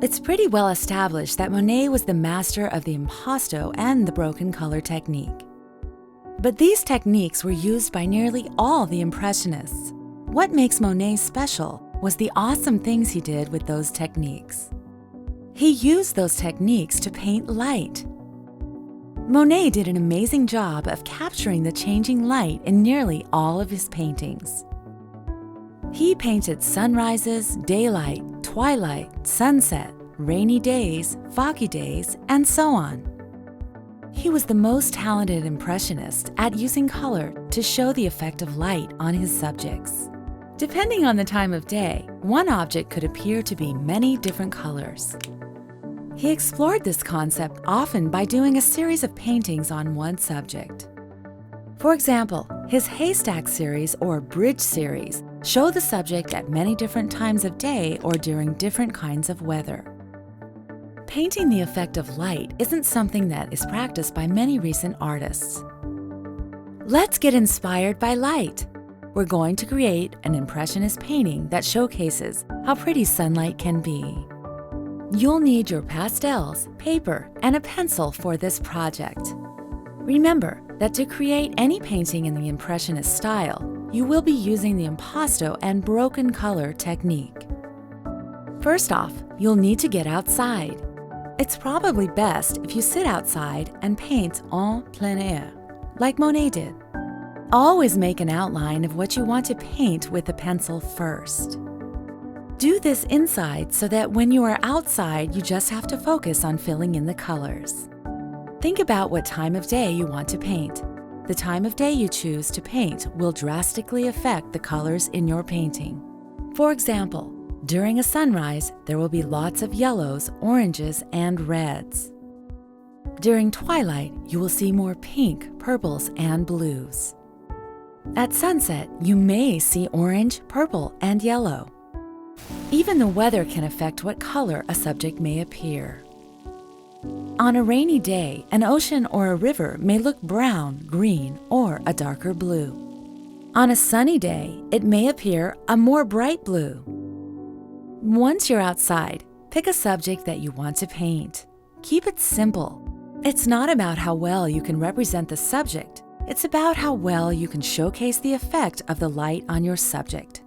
It's pretty well established that Monet was the master of the impasto and the broken color technique. But these techniques were used by nearly all the Impressionists. What makes Monet special was the awesome things he did with those techniques. He used those techniques to paint light. Monet did an amazing job of capturing the changing light in nearly all of his paintings. He painted sunrises, daylight, twilight, sunset, rainy days, foggy days, and so on. He was the most talented impressionist at using color to show the effect of light on his subjects. Depending on the time of day, one object could appear to be many different colors. He explored this concept often by doing a series of paintings on one subject. For example, his haystack series or bridge series show the subject at many different times of day or during different kinds of weather. Painting the effect of light isn't something that is practiced by many recent artists. Let's get inspired by light. We're going to create an Impressionist painting that showcases how pretty sunlight can be. You'll need your pastels, paper, and a pencil for this project. Remember that to create any painting in the Impressionist style, you will be using the impasto and broken color technique. First off, you'll need to get outside. It's probably best if you sit outside and paint en plein air, like Monet did. Always make an outline of what you want to paint with the pencil first. Do this inside so that when you are outside, you just have to focus on filling in the colors. Think about what time of day you want to paint. The time of day you choose to paint will drastically affect the colors in your painting. For example, during a sunrise, there will be lots of yellows, oranges, and reds. During twilight, you will see more pink, purples, and blues. At sunset, you may see orange, purple, and yellow. Even the weather can affect what color a subject may appear. On a rainy day, an ocean or a river may look brown, green, or a darker blue. On a sunny day, it may appear a more bright blue. Once you're outside, pick a subject that you want to paint. Keep it simple. It's not about how well you can represent the subject. It's about how well you can showcase the effect of the light on your subject.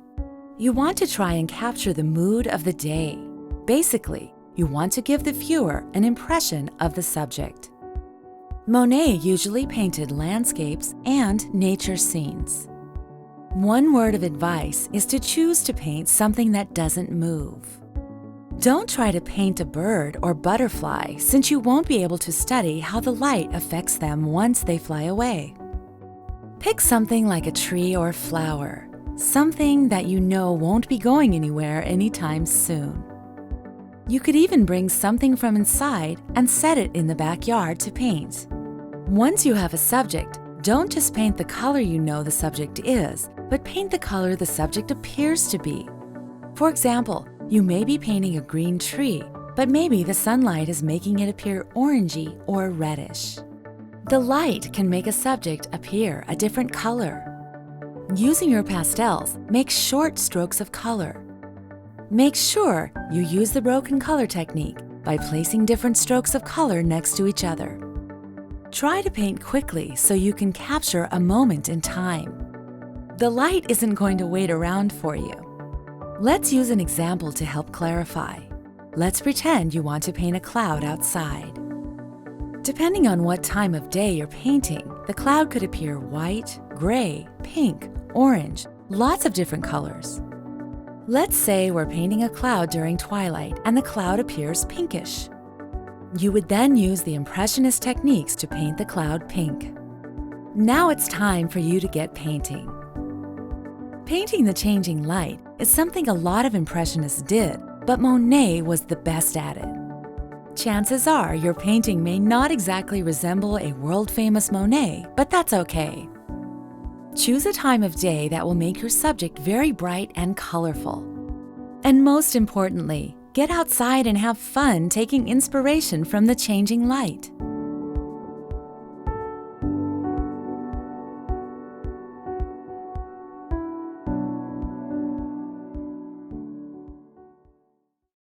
You want to try and capture the mood of the day. Basically, you want to give the viewer an impression of the subject. Monet usually painted landscapes and nature scenes. One word of advice is to choose to paint something that doesn't move. Don't try to paint a bird or butterfly since you won't be able to study how the light affects them once they fly away. Pick something like a tree or flower. Something that you know won't be going anywhere anytime soon. You could even bring something from inside and set it in the backyard to paint. Once you have a subject, don't just paint the color you know the subject is, but paint the color the subject appears to be. For example, you may be painting a green tree, but maybe the sunlight is making it appear orangey or reddish. The light can make a subject appear a different color. Using your pastels, make short strokes of color. Make sure you use the broken color technique by placing different strokes of color next to each other. Try to paint quickly so you can capture a moment in time. The light isn't going to wait around for you. Let's use an example to help clarify. Let's pretend you want to paint a cloud outside. Depending on what time of day you're painting, the cloud could appear white, gray, pink, orange, lots of different colors. Let's say we're painting a cloud during twilight and the cloud appears pinkish. You would then use the Impressionist techniques to paint the cloud pink. Now it's time for you to get painting. Painting the changing light is something a lot of Impressionists did, but Monet was the best at it. Chances are your painting may not exactly resemble a world-famous Monet, but that's okay. Choose a time of day that will make your subject very bright and colorful. And most importantly, get outside and have fun taking inspiration from the changing light.